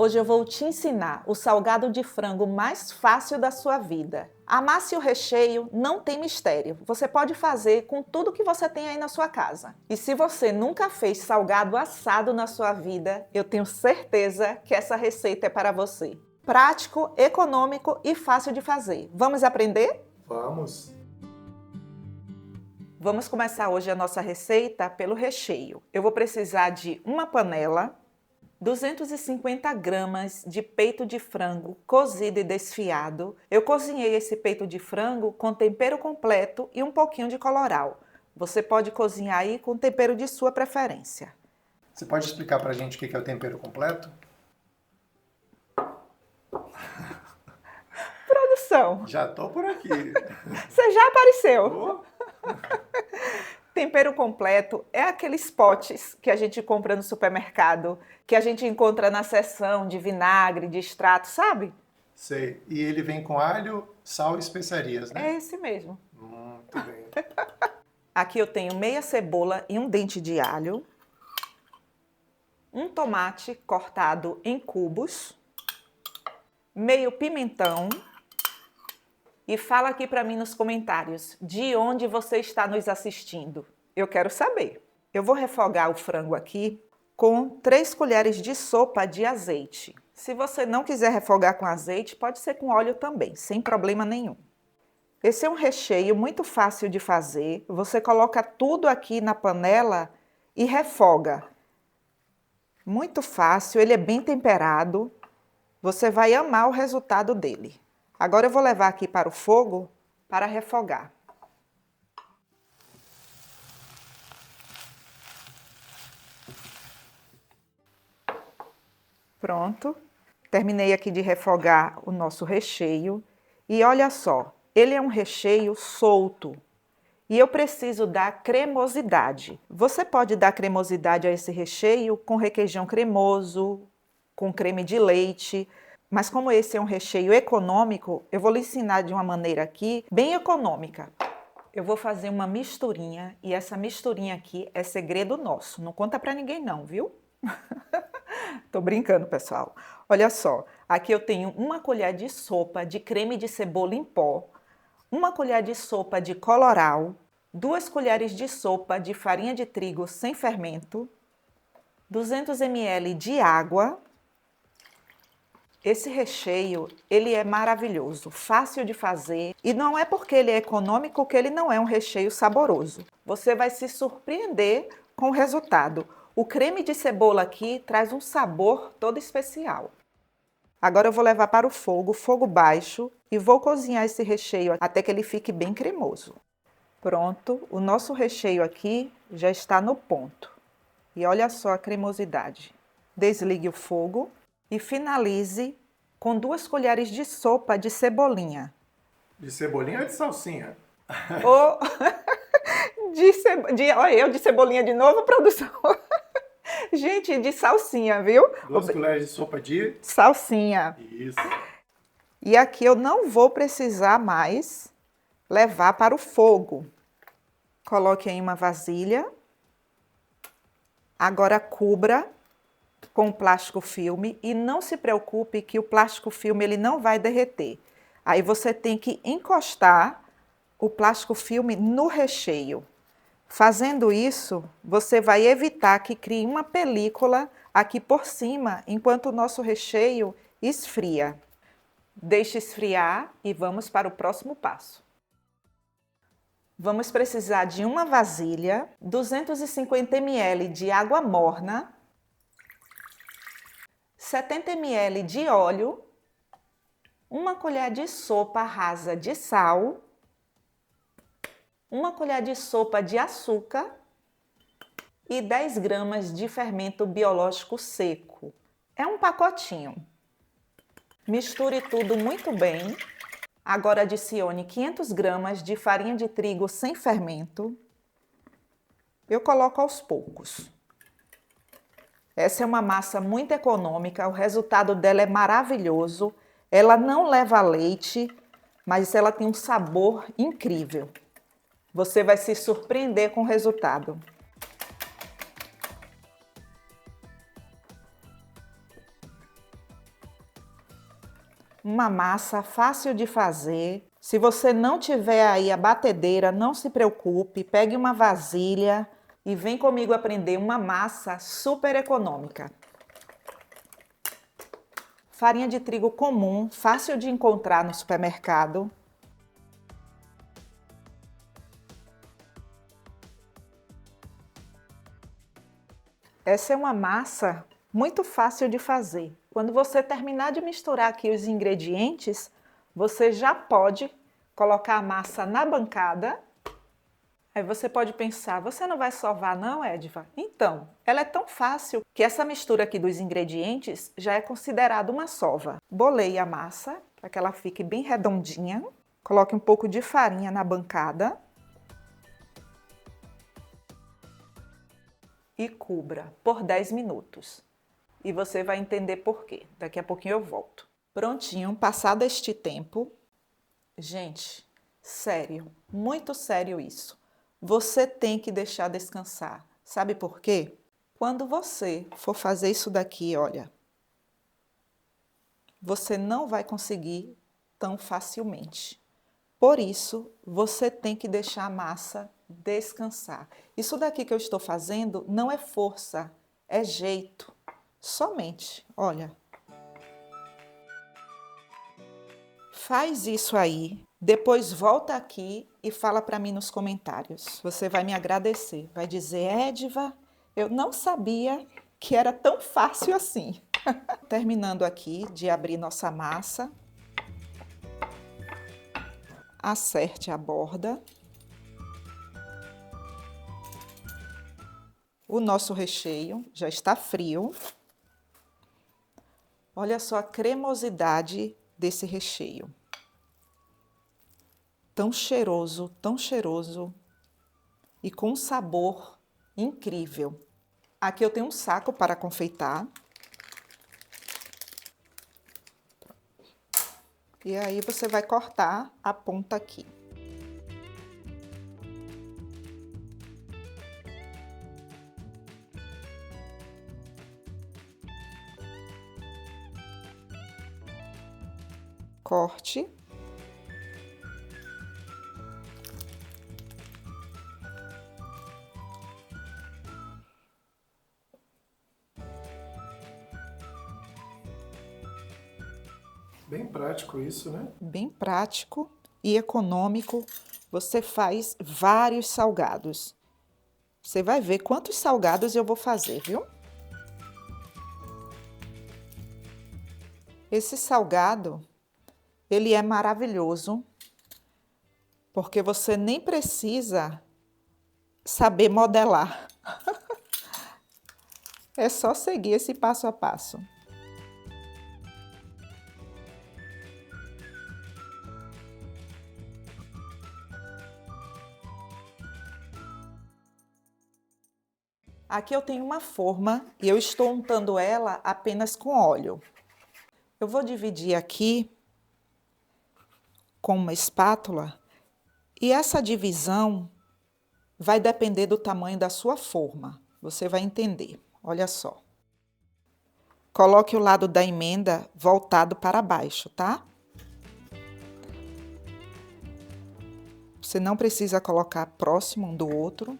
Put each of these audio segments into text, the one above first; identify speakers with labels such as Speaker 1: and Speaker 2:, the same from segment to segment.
Speaker 1: Hoje eu vou te ensinar o salgado de frango mais fácil da sua vida. A massa e o recheio não tem mistério. Você pode fazer com tudo que você tem aí na sua casa. E se você nunca fez salgado assado na sua vida, eu tenho certeza que essa receita é para você. Prático, econômico e fácil de fazer. Vamos aprender?
Speaker 2: Vamos!
Speaker 1: Vamos começar hoje a nossa receita pelo recheio. Eu vou precisar de uma panela, 250 gramas de peito de frango cozido e desfiado. Eu cozinhei esse peito de frango com tempero completo e um pouquinho de colorau. Você pode cozinhar aí com tempero de sua preferência.
Speaker 2: Você pode explicar pra gente o que é o tempero completo?
Speaker 1: Produção,
Speaker 2: Já tô por aqui.
Speaker 1: você já apareceu!
Speaker 2: Oh,
Speaker 1: Tempero completo é aqueles potes que a gente compra no supermercado, que a gente encontra na seção de vinagre, de extrato, sabe?
Speaker 2: sei. E ele vem com alho, sal e especiarias,
Speaker 1: É
Speaker 2: né?
Speaker 1: esse mesmo.
Speaker 2: Muito bem.
Speaker 1: Aqui eu tenho meia cebola e um dente de alho, um tomate cortado em cubos, meio pimentão. E fala aqui para mim nos comentários de onde você está nos assistindo. Eu quero saber. Eu vou refogar o frango aqui com 3 colheres de sopa de azeite. Se você não quiser refogar com azeite, pode ser com óleo também, sem problema nenhum. Esse é um recheio muito fácil de fazer. Você coloca tudo aqui na panela e refoga. Muito fácil, ele é bem temperado. Você vai amar o resultado dele. Agora eu vou levar aqui para o fogo para refogar. Pronto. Terminei aqui de refogar o nosso recheio. E olha só, ele é um recheio solto. E eu preciso dar cremosidade. Você pode dar cremosidade a esse recheio com requeijão cremoso, com creme de leite. Mas como esse é um recheio econômico, eu vou lhe ensinar de uma maneira aqui bem econômica. Eu vou fazer uma misturinha e essa misturinha aqui é segredo nosso. Não conta pra ninguém não, viu? Tô brincando, pessoal. Olha só, aqui eu tenho uma colher de sopa de creme de cebola em pó, uma colher de sopa de colorau, 2 colheres de sopa de farinha de trigo sem fermento, 200 ml de água. Esse recheio, ele é maravilhoso, fácil de fazer e não é porque ele é econômico que ele não é um recheio saboroso. Você vai se surpreender com o resultado. O creme de cebola aqui traz um sabor todo especial. Agora eu vou levar para o fogo baixo e vou cozinhar esse recheio até que ele fique bem cremoso. Pronto, o nosso recheio aqui já está no ponto. E olha só a cremosidade. Desligue o fogo e finalize com 2 colheres de sopa de cebolinha.
Speaker 2: De cebolinha ou de salsinha?
Speaker 1: Ou olha eu de cebolinha de novo, produção. Gente, de salsinha, viu?
Speaker 2: 2 colheres de sopa de...
Speaker 1: Salsinha.
Speaker 2: Isso.
Speaker 1: E aqui eu não vou precisar mais levar para o fogo. Coloque em uma vasilha. Agora cubra com o plástico filme e não se preocupe que o plástico filme ele não vai derreter. Aí você tem que encostar o plástico filme no recheio. Fazendo isso, você vai evitar que crie uma película aqui por cima enquanto o nosso recheio esfria. Deixe esfriar e vamos para o próximo passo. Vamos precisar de uma vasilha, 250 ml de água morna, 70 ml de óleo, uma colher de sopa rasa de sal, uma colher de sopa de açúcar e 10 gramas de fermento biológico seco. É um pacotinho. Misture tudo muito bem. Agora adicione 500 gramas de farinha de trigo sem fermento. Eu coloco aos poucos. Essa é uma massa muito econômica, o resultado dela é maravilhoso. Ela não leva leite, mas ela tem um sabor incrível. Você vai se surpreender com o resultado. Uma massa fácil de fazer. Se você não tiver aí a batedeira, não se preocupe, pegue uma vasilha e vem comigo aprender uma massa super econômica. Farinha de trigo comum, fácil de encontrar no supermercado. Essa é uma massa muito fácil de fazer. Quando você terminar de misturar aqui os ingredientes, você já pode colocar a massa na bancada. Aí você pode pensar, você não vai sovar não, Edva? Então, ela é tão fácil que essa mistura aqui dos ingredientes já é considerada uma sova. Bolei a massa para que ela fique bem redondinha. Coloque um pouco de farinha na bancada. E cubra por 10 minutos. E você vai entender por quê. Daqui a pouquinho eu volto. Prontinho, passado este tempo. Gente, sério, muito sério isso. Você tem que deixar descansar. Sabe por quê? Quando você for fazer isso daqui, olha, você não vai conseguir tão facilmente. Por isso, você tem que deixar a massa descansar. Isso daqui que eu estou fazendo não é força, é jeito. Somente, olha. Faz isso aí, depois volta aqui e fala para mim nos comentários. Você vai me agradecer, vai dizer, Edva, eu não sabia que era tão fácil assim. Terminando aqui de abrir nossa massa. Acerte a borda. O nosso recheio já está frio. Olha só a cremosidade desse recheio. Tão cheiroso e com um sabor incrível. Aqui eu tenho um saco para confeitar. E aí você vai cortar a ponta aqui. Corte.
Speaker 2: Bem prático isso, né?
Speaker 1: Bem prático e econômico. Você faz vários salgados. Você vai ver quantos salgados eu vou fazer, viu? Esse salgado, ele é maravilhoso, porque você nem precisa saber modelar. É só seguir esse passo a passo. Aqui eu tenho uma forma e eu estou untando ela apenas com óleo. Eu vou dividir aqui com uma espátula e essa divisão vai depender do tamanho da sua forma. Você vai entender. Olha só. Coloque o lado da emenda voltado para baixo, tá? Você não precisa colocar próximo um do outro.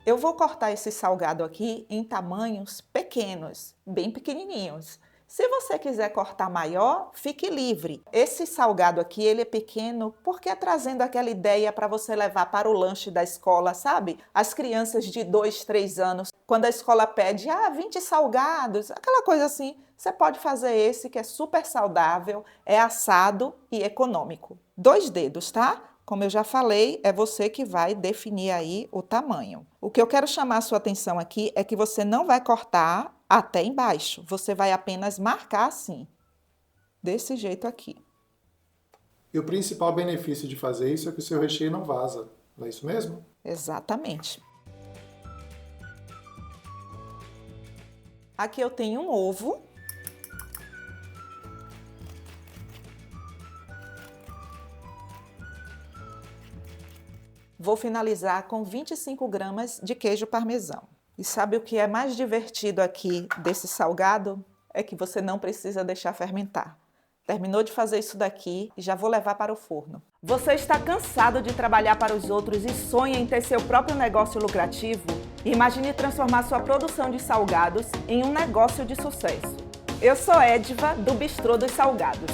Speaker 1: Eu vou cortar esse salgado aqui em tamanhos pequenos, bem pequenininhos. Se você quiser cortar maior, fique livre. Esse salgado aqui, ele é pequeno porque é trazendo aquela ideia para você levar para o lanche da escola, sabe? As crianças de 2, 3 anos, quando a escola pede, 20 salgados, aquela coisa assim, você pode fazer esse que é super saudável, é assado e econômico. 2 dedos, tá? Como eu já falei, é você que vai definir aí o tamanho. O que eu quero chamar a sua atenção aqui é que você não vai cortar até embaixo. Você vai apenas marcar assim, desse jeito aqui.
Speaker 2: E o principal benefício de fazer isso é que o seu recheio não vaza. Não é isso mesmo?
Speaker 1: Exatamente. Aqui eu tenho um ovo. Vou finalizar com 25 gramas de queijo parmesão. E sabe o que é mais divertido aqui desse salgado? É que você não precisa deixar fermentar. Terminou de fazer isso daqui e já vou levar para o forno. Você está cansado de trabalhar para os outros e sonha em ter seu próprio negócio lucrativo? Imagine transformar sua produção de salgados em um negócio de sucesso. Eu sou Ediva, do Bistrô dos Salgados.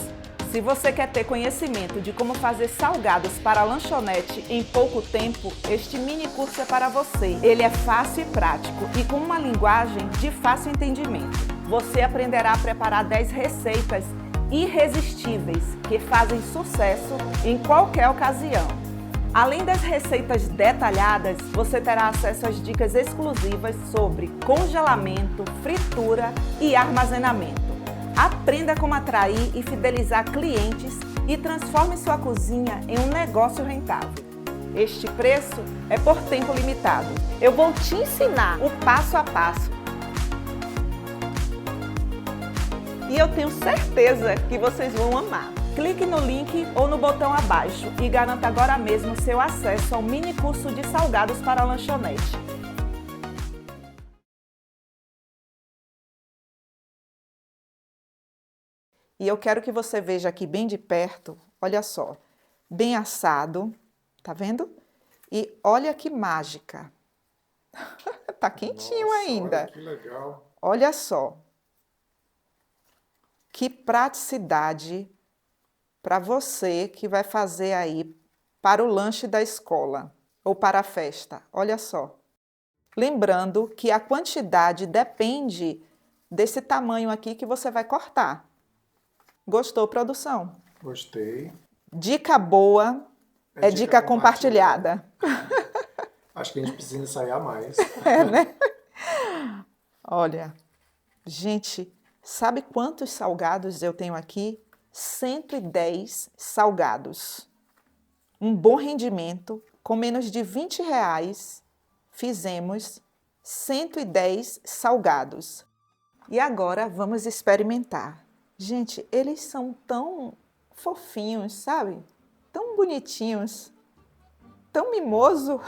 Speaker 1: Se você quer ter conhecimento de como fazer salgados para a lanchonete em pouco tempo, este mini curso é para você. Ele é fácil e prático e com uma linguagem de fácil entendimento. Você aprenderá a preparar 10 receitas irresistíveis que fazem sucesso em qualquer ocasião. Além das receitas detalhadas, você terá acesso às dicas exclusivas sobre congelamento, fritura e armazenamento. Aprenda como atrair e fidelizar clientes e transforme sua cozinha em um negócio rentável. Este preço é por tempo limitado. Eu vou te ensinar o passo a passo. E eu tenho certeza que vocês vão amar. Clique no link ou no botão abaixo e garanta agora mesmo seu acesso ao mini curso de salgados para a lanchonete. E eu quero que você veja aqui bem de perto, olha só, bem assado, tá vendo? E olha que mágica. Tá quentinho ainda.
Speaker 2: Olha que legal.
Speaker 1: Olha só. Que praticidade para você que vai fazer aí para o lanche da escola ou para a festa. Olha só. Lembrando que a quantidade depende desse tamanho aqui que você vai cortar. Gostou, produção?
Speaker 2: Gostei.
Speaker 1: Dica boa é dica compartilhada.
Speaker 2: Acho que a gente precisa ensaiar mais.
Speaker 1: É, né? Olha, gente, sabe quantos salgados eu tenho aqui? 110 salgados. Um bom rendimento, com menos de R$20, fizemos 110 salgados. E agora vamos experimentar. Gente, eles são tão fofinhos, sabe? Tão bonitinhos, tão mimoso.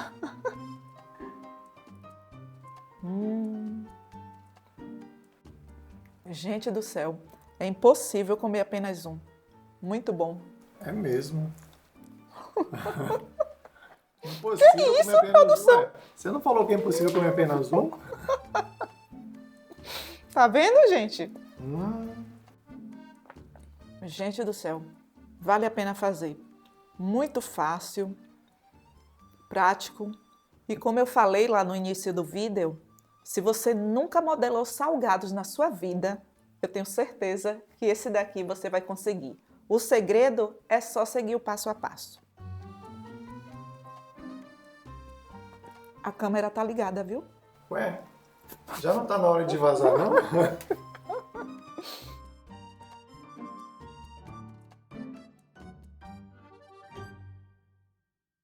Speaker 1: Gente do céu, é impossível comer apenas um. Muito bom.
Speaker 2: É mesmo. Impossível
Speaker 1: Que isso,
Speaker 2: comer apenas
Speaker 1: produção?
Speaker 2: um. Ué, você não falou que é impossível comer apenas um?
Speaker 1: Tá vendo, gente? Gente do céu, vale a pena fazer. Muito fácil, prático. E como eu falei lá no início do vídeo, se você nunca modelou salgados na sua vida, eu tenho certeza que esse daqui você vai conseguir. O segredo é só seguir o passo a passo. A câmera tá ligada, viu?
Speaker 2: Ué, já não tá na hora de vazar, não?